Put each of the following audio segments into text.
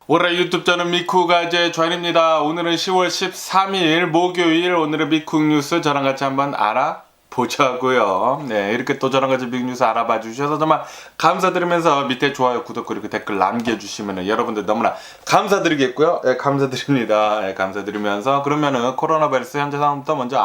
올해 유튜브 저는 미쿠가제 조한입니다. 오늘은 10월 13일 목요일, 오늘의 미쿡 뉴스 저랑 같이 한번 알아보자고요. 네, 이렇게 또 저랑 같이 미국 뉴스 알아봐 주셔서 정말 감사드리면서 밑에 좋아요, 구독 그리고 댓글 남겨주시면 여러분들 너무나 감사드리겠고요. 네, 감사드립니다. 네, 감사드리면서 그러면은 코로나 바이러스 현재 상황부터 먼저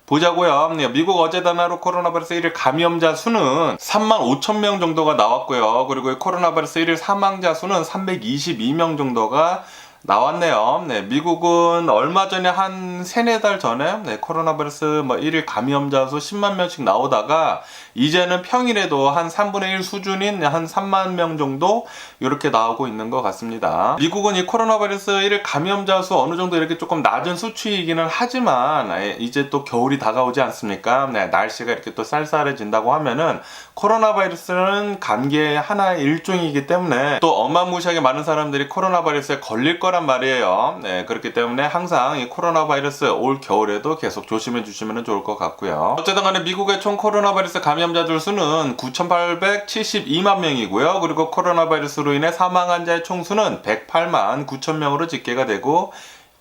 보자고요. 미국 어제 단하루 코로나 바이러스 1일 감염자 수는 35,000명 정도가 나왔고요. 그리고 코로나 바이러스 1일 사망자 수는 322명 정도가 나왔네요. 네, 미국은 얼마 전에 한 3-4달 전에 코로나 바이러스 1일 감염자 수 10만 명씩 나오다가 이제는 평일에도 한 3분의 1 수준인 한 3만 명 정도 이렇게 나오고 있는 것 같습니다. 미국은 이 코로나 바이러스 1일 감염자 수 어느 정도 이렇게 조금 낮은 수치이기는 하지만 이제 또 겨울이 다가오지 않습니까? 네, 날씨가 이렇게 또 쌀쌀해진다고 하면은 코로나 바이러스는 감기의 하나의 일종이기 때문에 또 어마무시하게 많은 사람들이 코로나 바이러스에 걸릴 거란 말이에요. 네, 그렇기 때문에 항상 이 코로나 바이러스 올 겨울에도 계속 조심해 주시면 좋을 것 같고요. 어쨌든 간에 미국의 총 코로나 바이러스 감염자들 수는 9,872만 명이고요. 그리고 코로나 바이러스로 인해 사망 환자의 총수는 108만 9천 명으로 집계가 되고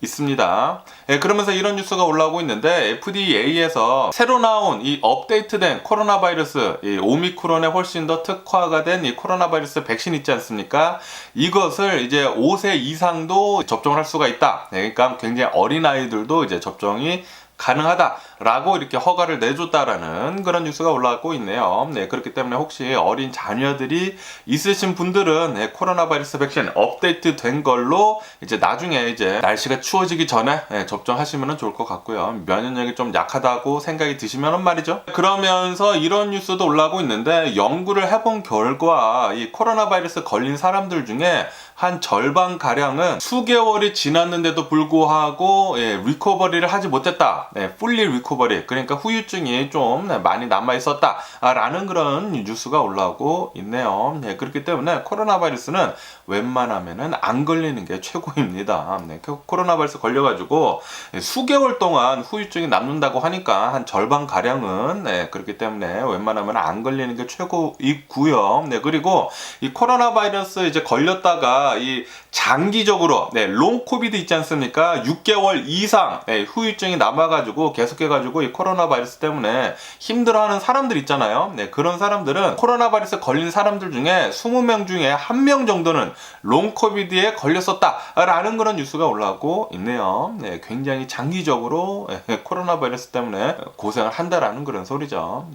있습니다. 예, 그러면서 이런 뉴스가 올라오고 있는데 FDA에서 새로 나온 이 업데이트된 코로나 바이러스, 이 오미크론에 훨씬 더 특화가 된 이 코로나 바이러스 백신 있지 않습니까? 이것을 이제 5세 이상도 접종을 할 수가 있다. 네, 그러니까 굉장히 어린 아이들도 이제 접종이 가능하다라고 이렇게 허가를 내줬다라는 그런 뉴스가 올라오고 있네요. 네, 그렇기 때문에 혹시 어린 자녀들이 있으신 분들은 코로나 바이러스 백신 업데이트 된 걸로 이제 나중에 이제 날씨가 추워지기 전에 접종하시면 좋을 것 같고요. 면역력이 좀 약하다고 생각이 드시면 말이죠. 그러면서 이런 뉴스도 올라오고 있는데 연구를 해본 결과 이 코로나 바이러스 걸린 사람들 중에 한 절반 가량은 수개월이 지났는데도 불구하고 리커버리를 하지 못했다. 풀리 리커버리, 그러니까 후유증이 좀 많이 남아 있었다 라는 그런 뉴스가 올라오고 있네요. 그렇기 때문에 코로나 바이러스는 웬만하면은 안 걸리는 게 최고입니다. 코로나 바이러스 걸려가지고 수개월 동안 후유증이 남는다고 하니까 한 절반 가량은 그렇기 때문에 웬만하면 안 걸리는 게 최고이고요. 그리고 이 코로나 바이러스 이제 걸렸다가 이 장기적으로 롱 코비드 있지 않습니까? 6개월 이상 후유증이 남아가지고 계속해가지고 이 코로나 바이러스 때문에 힘들어하는 사람들 있잖아요. 그런 사람들은 코로나 바이러스 걸린 사람들 중에 20명 중에 1명 정도는 롱 코비드에 걸렸었다라는 그런 뉴스가 올라오고 있네요. 굉장히 장기적으로 코로나 바이러스 때문에 고생을 한다라는 그런 소리죠.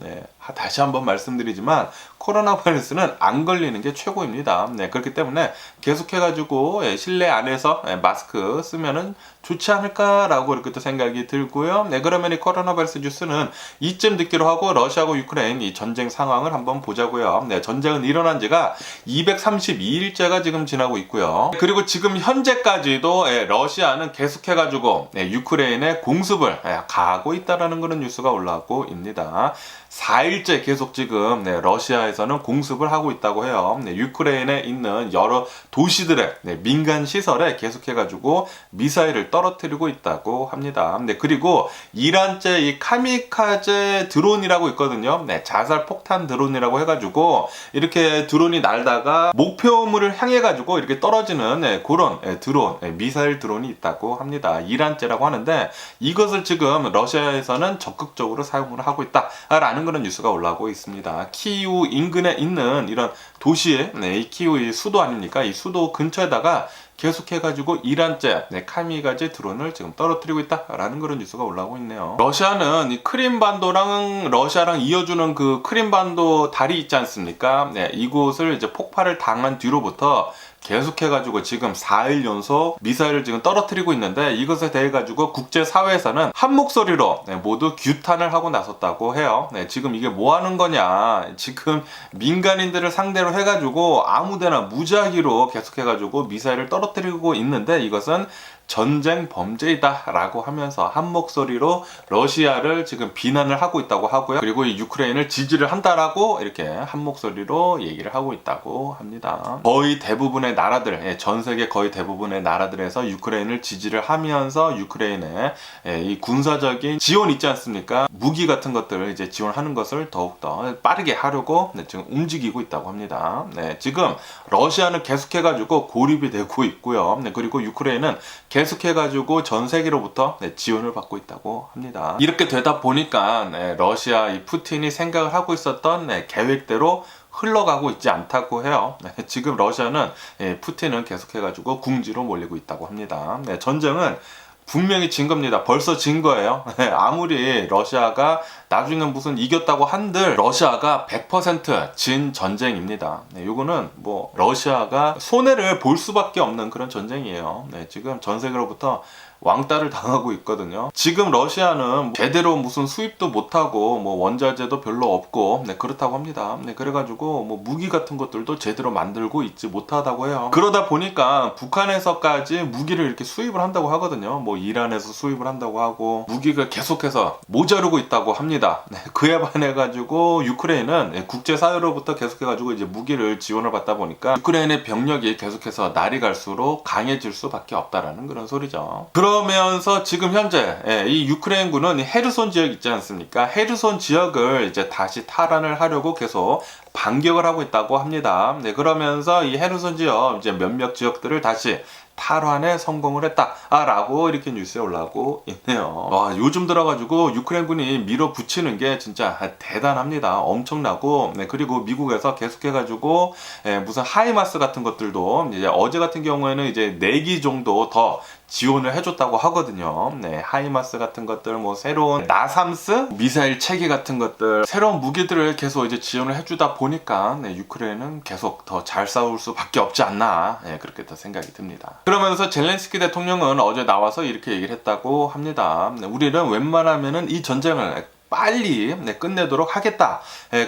다시 한번 말씀드리지만 코로나 바이러스는 안 걸리는 게 최고입니다. 그렇기 때문에 계속해가지고 실내 안에서 마스크 쓰면은 좋지 않을까라고 이렇게 또 생각이 들고요. 그러면 이 코로나 바이러스 뉴스는 이쯤 듣기로 하고 러시아하고 유크레인 이 전쟁 상황을 한번 보자고요. 전쟁은 일어난 지가 232일째가 지금 지나고 있고요. 그리고 지금 현재까지도 러시아는 계속해가지고 유크레인의 공습을 가하고 있다라는 그런 뉴스가 올라오고 있습니다. 4일째 계속 지금 러시아에서는 공습을 하고 있다고 해요. 유크레인에 있는 여러 도시들의 민간 시설에 계속해가지고 미사일을 떨어뜨리고 있다고 합니다. 그리고 이란제 이 카미카제 드론이라고 있거든요. 자살 폭탄 드론이라고 해가지고 이렇게 드론이 날다가 목표물을 향해가지고 이렇게 떨어지는 그런 드론, 미사일 드론이 있다고 합니다. 이란제라고 하는데 이것을 지금 러시아에서는 적극적으로 사용을 하고 있다라는 그런 뉴스가 올라오고 있습니다. 키이우 인근에 있는 이런 도시에 이 키이우 수도 아닙니까? 이 수도 근처에다가 계속해가지고 이란제 카미가제 드론을 지금 떨어뜨리고 있다라는 그런 뉴스가 올라오고 있네요. 러시아는 이 크림반도랑 러시아랑 이어주는 그 크림반도 다리 있지 않습니까? 이곳을 이제 폭발을 당한 뒤로부터 계속해가지고 지금 4일 연속 미사일을 지금 떨어뜨리고 있는데 이것에 대해 가지고 국제사회에서는 한 목소리로 모두 규탄을 하고 나섰다고 해요. 지금 이게 뭐 하는 거냐, 지금 민간인들을 상대로 해가지고 아무데나 무작위로 계속해가지고 미사일을 떨어뜨리고 있는데 이것은 전쟁 범죄이다라고 하면서 한 목소리로 러시아를 지금 비난을 하고 있다고 하고요. 그리고 이 유크레인을 지지를 한다라고 이렇게 한 목소리로 얘기를 하고 있다고 합니다. 거의 대부분의 나라들, 전 세계 거의 대부분의 나라들에서 유크레인을 지지를 하면서 유크레인의 이 군사적인 지원 있지 않습니까? 무기 같은 것들을 이제 지원하는 것을 더욱더 빠르게 하려고 지금 움직이고 있다고 합니다. 지금 러시아는 계속해가지고 고립이 되고 있고요. 그리고 유크레인은 계속해가지고 전 세계로부터 지원을 받고 있다고 합니다. 이렇게 되다 보니까 러시아 이 푸틴이 생각을 하고 있었던 계획대로 흘러가고 있지 않다고 해요. 지금 러시아는 푸틴은 계속해가지고 궁지로 몰리고 있다고 합니다. 전쟁은 분명히 진 겁니다. 벌써 진 거예요. 아무리 러시아가 나중에 무슨 이겼다고 한들 러시아가 100% 진 전쟁입니다. 요거는 뭐 러시아가 손해를 볼 수밖에 없는 그런 전쟁이에요. 지금 전 세계로부터 왕따를 당하고 있거든요. 지금 러시아는 제대로 무슨 수입도 못하고 뭐 원자재도 별로 없고 그렇다고 합니다. 그래가지고 뭐 무기 같은 것들도 제대로 만들고 있지 못하다고 해요. 그러다 보니까 북한에서까지 무기를 이렇게 수입을 한다고 하거든요. 뭐 이란에서 수입을 한다고 하고 무기가 계속해서 모자르고 있다고 합니다. 그에 반해가지고 유크레인은 국제사회로부터 계속해가지고 이제 무기를 지원을 받다 보니까 유크레인의 병력이 계속해서 날이 갈수록 강해질 수밖에 없다라는 그런 소리죠. 그러면서 지금 현재 이 유크레인군은 헤르손 지역 있지 않습니까? 헤르손 지역을 이제 다시 탈환을 하려고 계속 반격을 하고 있다고 합니다. 그러면서 이 헤르손 지역 이제 몇몇 지역들을 다시 탈환에 성공을 했다라고 이렇게 뉴스에 올라오고 있네요. 와, 요즘 들어가지고 유크레인군이 밀어붙이는 게 진짜 대단합니다. 엄청나고 그리고 미국에서 계속해가지고 무슨 하이마스 같은 것들도 이제 어제 같은 경우에는 이제 4기 정도 더 지원을 해줬다고 하거든요. 하이마스 같은 것들, 뭐 새로운 나삼스 미사일 체계 같은 것들, 새로운 무기들을 계속 이제 지원을 해주다 보니까 유크레인은 계속 더 잘 싸울 수밖에 없지 않나 그렇게 더 생각이 듭니다. 그러면서 젤렌스키 대통령은 어제 나와서 이렇게 얘기를 했다고 합니다. 우리는 웬만하면은 이 전쟁을 빨리 끝내도록 하겠다.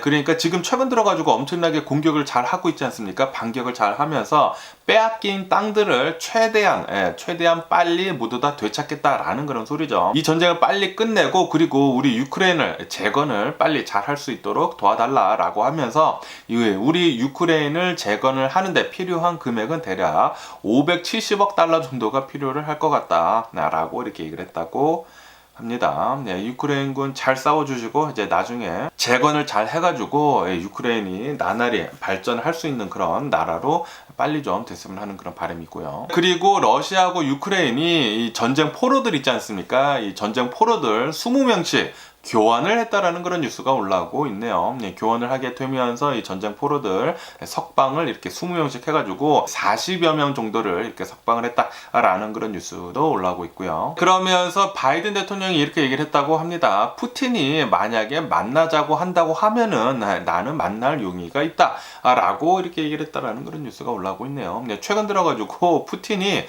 그러니까 지금 최근 들어가지고 엄청나게 공격을 잘 하고 있지 않습니까? 반격을 잘 하면서 빼앗긴 땅들을 최대한 빨리 모두 다 되찾겠다라는 그런 소리죠. 이 전쟁을 빨리 끝내고 그리고 우리 유크레인을 재건을 빨리 잘 할 수 있도록 도와달라라고 하면서 우리 유크레인을 재건을 하는데 필요한 금액은 대략 570억 달러 정도가 필요를 할 것 같다라고 이렇게 얘기를 했다고 합니다. 유크레인군 잘 싸워주시고 이제 나중에 재건을 잘 해가지고 유크레인이 나날이 발전할 수 있는 그런 나라로 빨리 좀 됐으면 하는 그런 바람이 있고요. 그리고 러시아하고 유크레인이 이 전쟁 포로들 있지 않습니까? 이 전쟁 포로들 20명씩 교환을 했다라는 그런 뉴스가 올라오고 있네요. 교환을 하게 되면서 이 전쟁 포로들 석방을 이렇게 20명씩 해가지고 40여 명 정도를 이렇게 석방을 했다라는 그런 뉴스도 올라오고 있고요. 그러면서 바이든 대통령이 이렇게 얘기를 했다고 합니다. 푸틴이 만약에 만나자고 한다고 하면은 나는 만날 용의가 있다라고 이렇게 얘기를 했다라는 그런 뉴스가 올라오고 있네요. 최근 들어가지고 푸틴이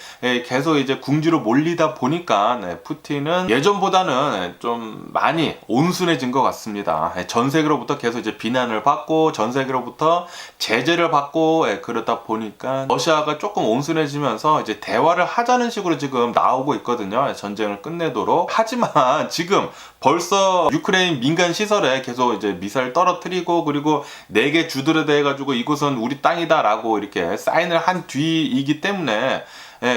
계속 이제 궁지로 몰리다 보니까 푸틴은 예전보다는 좀 많이 온순해진 것 같습니다. 전 세계로부터 계속 이제 비난을 받고 전 세계로부터 제재를 받고 그러다 보니까 러시아가 조금 온순해지면서 이제 대화를 하자는 식으로 지금 나오고 있거든요. 전쟁을 끝내도록. 하지만 지금 벌써 유크레인 민간 시설에 계속 이제 미사일 떨어뜨리고 그리고 4개 주들에 대해 가지고 이곳은 우리 땅이다라고 이렇게 사인을 한 뒤이기 때문에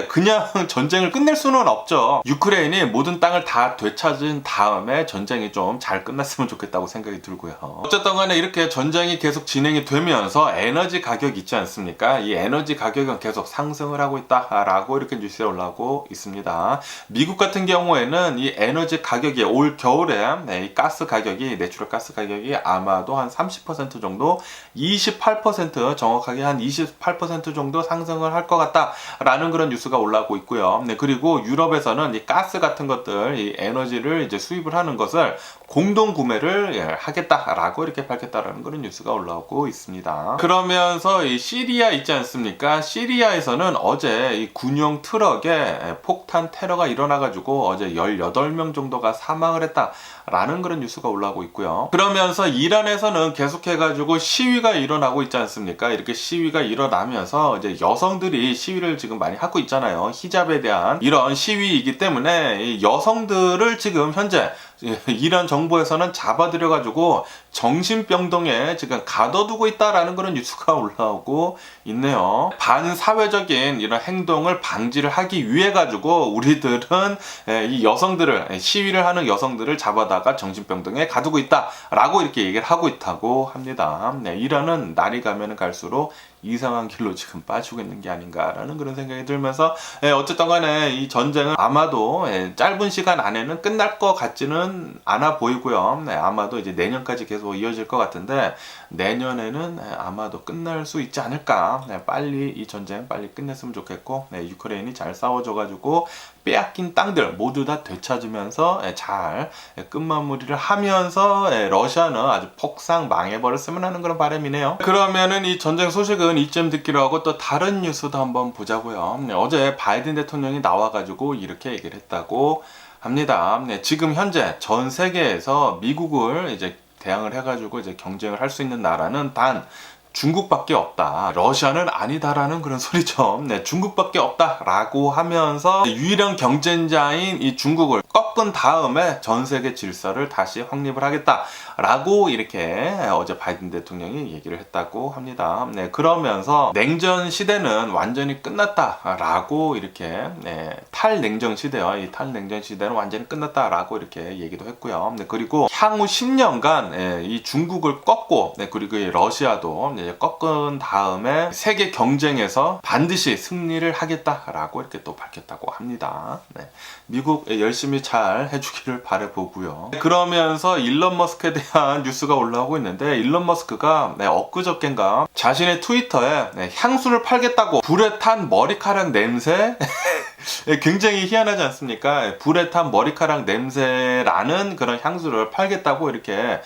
그냥 전쟁을 끝낼 수는 없죠. 유크레인이 모든 땅을 다 되찾은 다음에 전쟁이 좀 잘 끝났으면 좋겠다고 생각이 들고요. 어쨌든 간에 이렇게 전쟁이 계속 진행이 되면서 에너지 가격 있지 않습니까? 이 에너지 가격은 계속 상승을 하고 있다라고 이렇게 뉴스에 올라오고 있습니다. 미국 같은 경우에는 이 에너지 가격이 올 겨울에 이 가스 가격이 내추럴 가스 가격이 아마도 한 30% 정도 28% 정확하게 한 28% 정도 상승을 할 것 같다라는 그런 뉴스가 올라오고 있고요. 그리고 유럽에서는 이 가스 같은 것들, 이 에너지를 이제 수입을 하는 것을 공동 구매를 하겠다라고 이렇게 밝혔다라는 그런 뉴스가 올라오고 있습니다. 그러면서 이 시리아 있지 않습니까? 시리아에서는 어제 이 군용 트럭에 폭탄 테러가 일어나가지고 어제 18명 정도가 사망을 했다라는 그런 뉴스가 올라오고 있고요. 그러면서 이란에서는 계속해가지고 시위가 일어나고 있지 않습니까? 이렇게 시위가 일어나면서 이제 여성들이 시위를 지금 많이 하고 있잖아요. 히잡에 대한 이런 시위이기 때문에 이 여성들을 지금 현재 이란 정부에서는 잡아들여가지고 정신병동에 지금 가둬두고 있다라는 그런 뉴스가 올라오고 있네요. 반사회적인 이런 행동을 방지를 하기 위해 가지고 우리들은 이 여성들을, 시위를 하는 여성들을 잡아다가 정신병동에 가두고 있다라고 이렇게 얘기를 하고 있다고 합니다. 이란은 날이 가면 갈수록 이상한 길로 지금 빠지고 있는 게 아닌가라는 그런 생각이 들면서 어쨌든 간에 이 전쟁은 아마도 짧은 시간 안에는 끝날 것 같지는 않아 보이고요. 아마도 이제 내년까지 계속 이어질 것 같은데 내년에는 아마도 끝날 수 있지 않을까. 빨리 이 전쟁 빨리 끝냈으면 좋겠고 유크레인이 잘 싸워줘가지고 빼앗긴 땅들 모두 다 되찾으면서 잘 끝마무리를 하면서 러시아는 아주 폭삭 망해버렸으면 하는 그런 바람이네요. 그러면은 이 전쟁 소식은 이쯤 듣기로 하고 또 다른 뉴스도 한번 보자고요. 어제 바이든 대통령이 나와가지고 이렇게 얘기를 했다고 합니다. 지금 현재 전 세계에서 미국을 이제 대항을 해가지고 이제 경쟁을 할 수 있는 나라는 단 중국밖에 없다. 러시아는 아니다라는 그런 소리죠. 중국밖에 없다라고 하면서 유일한 경쟁자인 이 중국을 꺾은 다음에 전 세계 질서를 다시 확립을 하겠다라고 이렇게 어제 바이든 대통령이 얘기를 했다고 합니다. 그러면서 냉전 시대는 완전히 끝났다라고 이렇게 탈냉전 시대요. 이 탈냉전 시대는 완전히 끝났다라고 이렇게 얘기도 했고요. 그리고 향후 10년간 이 중국을 꺾고 그리고 이 러시아도 꺾은 다음에 세계 경쟁에서 반드시 승리를 하겠다라고 이렇게 또 밝혔다고 합니다. 미국 열심히 잘 해주기를 바라보고요. 그러면서 일론 머스크에 대한 뉴스가 올라오고 있는데 일론 머스크가 엊그저께인가 자신의 트위터에 향수를 팔겠다고 불에 탄 머리카락 냄새 굉장히 희한하지 않습니까? 불에 탄 머리카락 냄새라는 그런 향수를 팔겠다고 이렇게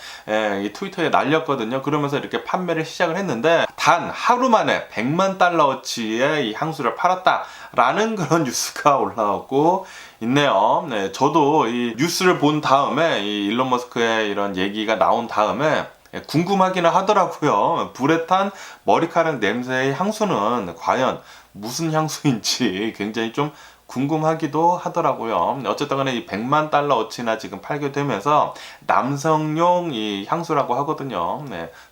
이 트위터에 날렸거든요. 그러면서 이렇게 판매를 시작을 했는데 단 하루 만에 100만 달러어치의 이 향수를 팔았다라는 그런 뉴스가 올라오고 있네요. 저도 이 뉴스를 본 다음에 이 일론 머스크의 이런 얘기가 나온 다음에 궁금하기는 하더라고요. 불에 탄 머리카락 냄새의 향수는 과연 무슨 향수인지 굉장히 좀 궁금하기도 하더라고요. 어쨌든 간에 이 100만 달러어치나 지금 팔게 되면서 남성용 이 향수라고 하거든요.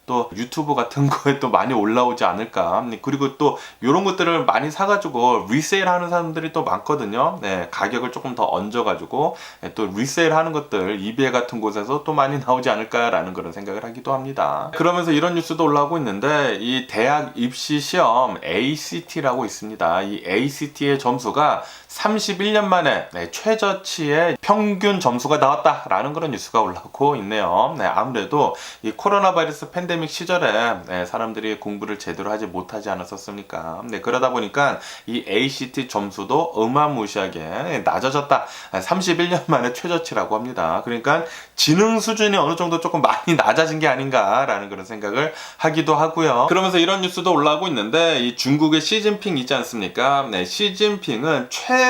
또 유튜브 같은 거에 또 많이 올라오지 않을까. 그리고 또 이런 것들을 많이 사가지고 리세일 하는 사람들이 또 많거든요. 가격을 조금 더 얹어가지고 또 리세일 하는 것들 이베이 같은 곳에서 또 많이 나오지 않을까라는 그런 생각을 하기도 합니다. 그러면서 이런 뉴스도 올라오고 있는데 이 대학 입시 시험 ACT라고 있습니다. 이 ACT의 점수가 31년 만에 최저치의 평균 점수가 나왔다라는 그런 뉴스가 올라오고 있네요. 아무래도 이 코로나 바이러스 팬데믹 시절에 사람들이 공부를 제대로 하지 못하지 않았었습니까? 그러다 보니까 이 ACT 점수도 어마무시하게 낮아졌다. 31년 만에 최저치라고 합니다. 그러니까 지능 수준이 어느 정도 조금 많이 낮아진 게 아닌가라는 그런 생각을 하기도 하고요. 그러면서 이런 뉴스도 올라오고 있는데 이 중국의 시진핑 있지 않습니까? 시진핑은 최소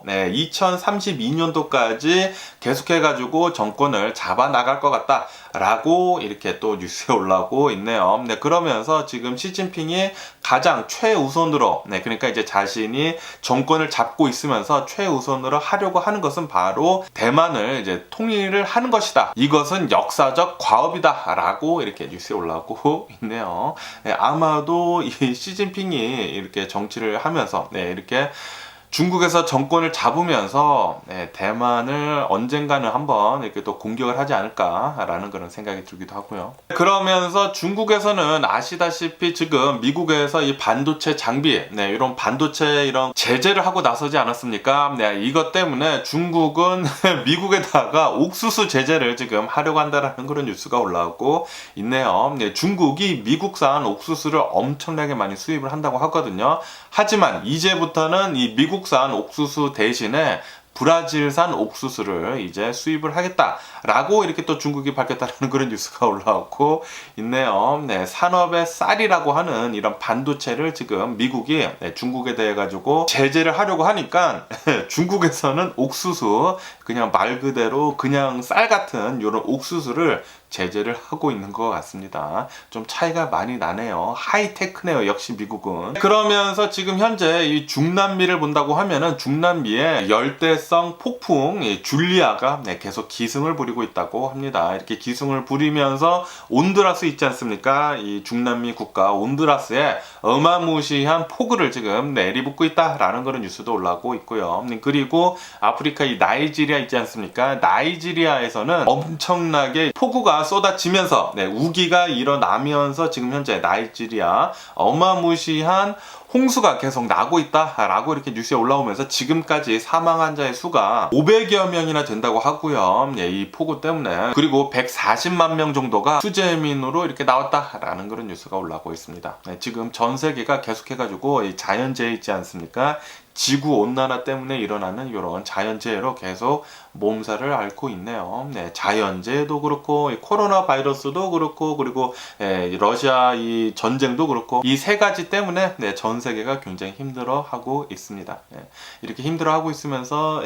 2032년도까지 계속해가지고 정권을 잡아 나갈 것 같다 라고 이렇게 또 뉴스에 올라오고 있네요. 그러면서 지금 시진핑이 가장 최우선으로 그러니까 이제 자신이 정권을 잡고 있으면서 최우선으로 하려고 하는 것은 바로 대만을 이제 통일을 하는 것이다. 이것은 역사적 과업이다 라고 이렇게 뉴스에 올라오고 있네요. 아마도 이 시진핑이 이렇게 정치를 하면서 이렇게 중국에서 정권을 잡으면서 대만을 언젠가는 한번 이렇게 또 공격을 하지 않을까라는 그런 생각이 들기도 하고요. 그러면서 중국에서는 아시다시피 지금 미국에서 이 반도체 장비, 이런 반도체 이런 제재를 하고 나서지 않았습니까? 이것 때문에 중국은 미국에다가 옥수수 제재를 지금 하려고 한다라는 그런 뉴스가 올라오고 있네요. 중국이 미국산 옥수수를 엄청나게 많이 수입을 한다고 하거든요. 하지만 이제부터는 이 미국산 옥수수 대신에 브라질산 옥수수를 이제 수입을 하겠다라고 이렇게 또 중국이 밝혔다는 그런 뉴스가 올라오고 있네요. 산업의 쌀이라고 하는 이런 반도체를 지금 미국이 중국에 대해 가지고 제재를 하려고 하니까 중국에서는 옥수수 그냥 말 그대로 그냥 쌀 같은 이런 옥수수를 제재를 하고 있는 것 같습니다. 좀 차이가 많이 나네요. 하이테크네요. 역시 미국은. 그러면서 지금 현재 이 중남미를 본다고 하면은 중남미의 열대성 폭풍 줄리아가 계속 기승을 부리고 있다고 합니다. 이렇게 기승을 부리면서 온두라스 있지 않습니까? 이 중남미 국가 온두라스에 어마무시한 폭우를 지금 내리붓고 있다라는 그런 뉴스도 올라오고 있고요. 그리고 아프리카 이 나이지리아 있지 않습니까? 나이지리아에서는 엄청나게 폭우가 쏟아지면서 우기가 일어나면서 지금 현재 나이지리아 어마무시한 홍수가 계속 나고 있다라고 이렇게 뉴스에 올라오면서 지금까지 사망 환자의 수가 500여 명이나 된다고 하고요. 이 폭우 때문에. 그리고 140만 명 정도가 수재민으로 이렇게 나왔다라는 그런 뉴스가 올라오고 있습니다. 지금 전 세계가 계속해가지고 이 자연재해 있지 않습니까? 지구 온난화 때문에 일어나는 이런 자연재해로 계속 몸살을 앓고 있네요. 자연재해도 그렇고 코로나 바이러스도 그렇고 그리고 러시아 이 전쟁도 그렇고 이 세 가지 때문에 전 세계가 굉장히 힘들어하고 있습니다. 이렇게 힘들어하고 있으면서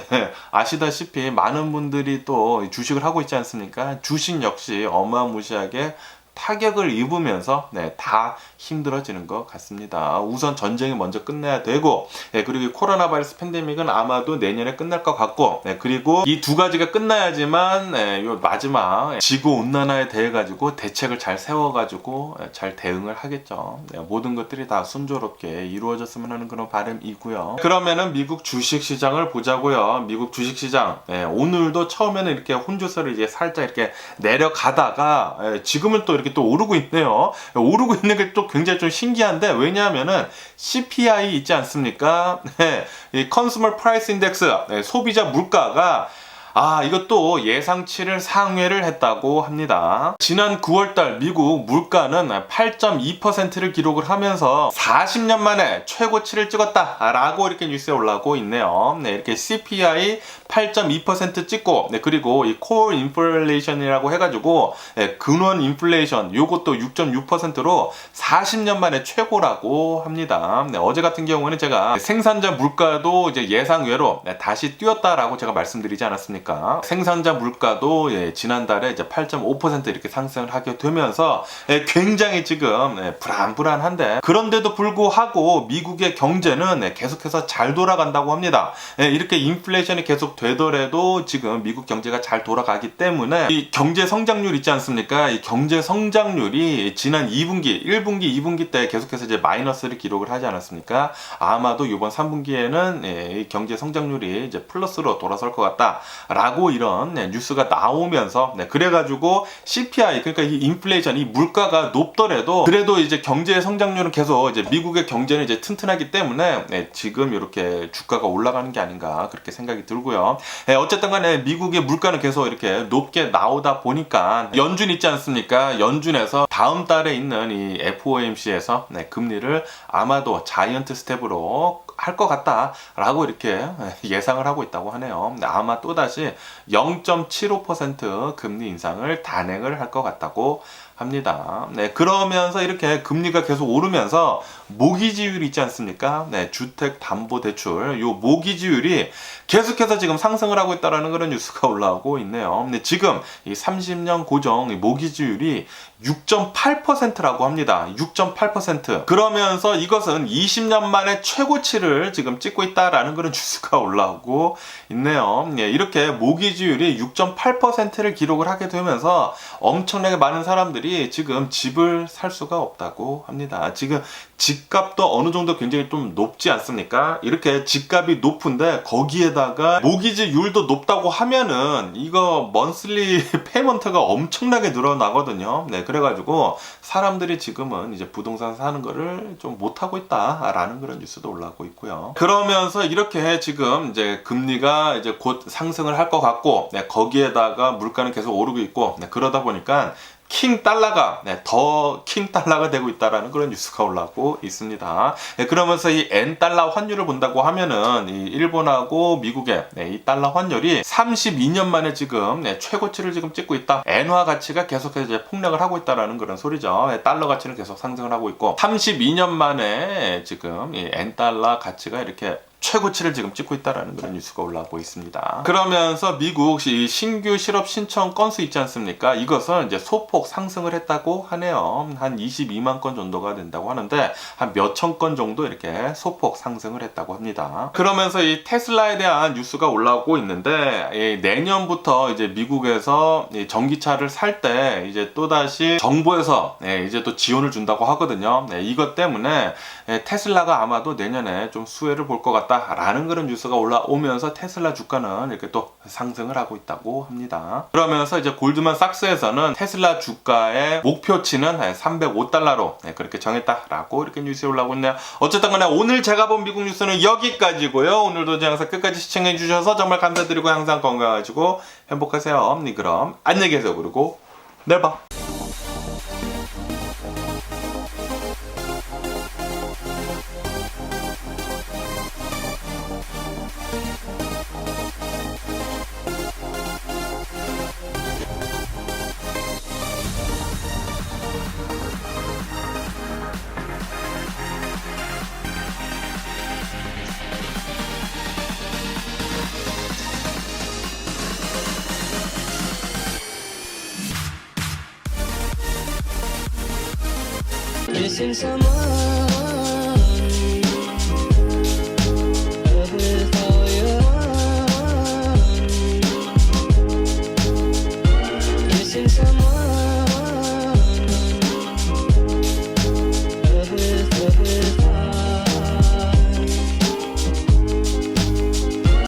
아시다시피 많은 분들이 또 주식을 하고 있지 않습니까? 주식 역시 어마무시하게 타격을 입으면서 다 힘들어지는 것 같습니다. 우선 전쟁이 먼저 끝내야 되고 그리고 코로나 바이러스 팬데믹은 아마도 내년에 끝날 것 같고 그리고 이 두 가지가 끝나야지만 요 마지막 지구 온난화에 대해 가지고 대책을 잘 세워 가지고 잘 대응을 하겠죠. 모든 것들이 다 순조롭게 이루어졌으면 하는 그런 바람이고요. 그러면은 미국 주식 시장을 보자고요. 미국 주식 시장 오늘도 처음에는 이렇게 혼조세를 이제 살짝 이렇게 내려가다가 지금은 또 이렇게 또 오르고 있네요. 오르고 있는 게 또 굉장히 좀 신기한데 왜냐하면은 CPI 있지 않습니까? 이 Consumer Price Index 소비자 물가가 이것도 예상치를 상회를 했다고 합니다. 지난 9월달 미국 물가는 8.2%를 기록을 하면서 40년 만에 최고치를 찍었다라고 이렇게 뉴스에 올라오고 있네요. 이렇게 CPI 8.2% 찍고 그리고 이 Core Inflation이라고 해가지고 근원 인플레이션 요것도 6.6%로 40년 만에 최고라고 합니다. 어제 같은 경우는 제가 생산자 물가도 이제 예상외로 다시 뛰었다라고 제가 말씀드리지 않았습니까? 생산자 물가도 지난달에 이제 8.5% 이렇게 상승을 하게 되면서 굉장히 지금 불안불안한데 그런데도 불구하고 미국의 경제는 계속해서 잘 돌아간다고 합니다. 이렇게 인플레이션이 계속 되더라도 지금 미국 경제가 잘 돌아가기 때문에 이 경제 성장률 있지 않습니까? 이 경제 성장률이 지난 2분기, 1분기, 2분기 때 계속해서 이제 마이너스를 기록을 하지 않았습니까? 아마도 이번 3분기에는 이 경제 성장률이 이제 플러스로 돌아설 것 같다. 라고 이런 뉴스가 나오면서 그래가지고 CPI 그러니까 이 인플레이션 이 물가가 높더라도 그래도 이제 경제 성장률은 계속 이제 미국의 경제는 이제 튼튼하기 때문에 지금 이렇게 주가가 올라가는 게 아닌가 그렇게 생각이 들고요. 어쨌든 간에 미국의 물가는 계속 이렇게 높게 나오다 보니까 연준 있지 않습니까? 연준에서 다음 달에 있는 이 FOMC에서 금리를 아마도 자이언트 스텝으로 할 것 같다라고 이렇게 예상을 하고 있다고 하네요. 아마 또다시 0.75% 금리 인상을 단행을 할 것 같다고 합니다. 그러면서 이렇게 금리가 계속 오르면서 모기지율이 있지 않습니까? 주택담보대출 요 모기지율이 계속해서 지금 상승을 하고 있다라는 그런 뉴스가 올라오고 있네요. 근데 지금 이 30년 고정 모기지율이 6.8%라고 합니다. 6.8%. 그러면서 이것은 20년 만에 최고치를 지금 찍고 있다라는 그런 뉴스가 올라오고 있네요. 이렇게 모기지율이 6.8%를 기록을 하게 되면서 엄청나게 많은 사람들이 지금 집을 살 수가 없다고 합니다. 지금 집값도 어느 정도 굉장히 좀 높지 않습니까? 이렇게 집값이 높은데 거기에다가 모기지율도 높다고 하면은 이거 먼슬리 페이먼트가 엄청나게 늘어나거든요. 그래가지고 사람들이 지금은 이제 부동산 사는 거를 좀 못하고 있다라는 그런 뉴스도 올라오고 있고요. 그러면서 이렇게 지금 이제 금리가 이제 곧 상승을 할 것 같고 거기에다가 물가는 계속 오르고 있고 그러다 보니까 킹 달러가 더 킹 달러가 되고 있다라는 그런 뉴스가 올라오고 있습니다. 그러면서 이 N 달러 환율을 본다고 하면은 이 일본하고 미국의 이 달러 환율이 32년 만에 지금 최고치를 지금 찍고 있다. 엔화 가치가 계속해서 이제 폭락을 하고 있다라는 그런 소리죠. 달러 가치는 계속 상승을 하고 있고 32년 만에 지금 이 N 달러 가치가 이렇게 최고치를 지금 찍고 있다라는 그런 뉴스가 올라오고 있습니다. 그러면서 미국 이 신규 실업 신청 건수 있지 않습니까? 이것은 이제 소폭 상승을 했다고 하네요. 한 22만 건 정도가 된다고 하는데 한 몇천 건 정도 이렇게 소폭 상승을 했다고 합니다. 그러면서 이 테슬라에 대한 뉴스가 올라오고 있는데 내년부터 이제 미국에서 전기차를 살 때 이제 또다시 정부에서 이제 또 지원을 준다고 하거든요. 이것 때문에 테슬라가 아마도 내년에 좀 수혜를 볼 것 같다라는 그런 뉴스가 올라오면서 테슬라 주가는 이렇게 또 상승을 하고 있다고 합니다. 그러면서 이제 골드만삭스에서는 테슬라 주가의 목표치는 305달러로 그렇게 정했다라고 이렇게 뉴스에 올라오고 있네요. 어쨌든 간에 오늘 제가 본 미국 뉴스는 여기까지고요. 오늘도 제 영상 끝까지 시청해 주셔서 정말 감사드리고 항상 건강하시고 행복하세요. 그럼 안녕히 계세요. 그리고 내일 봐. Missing someone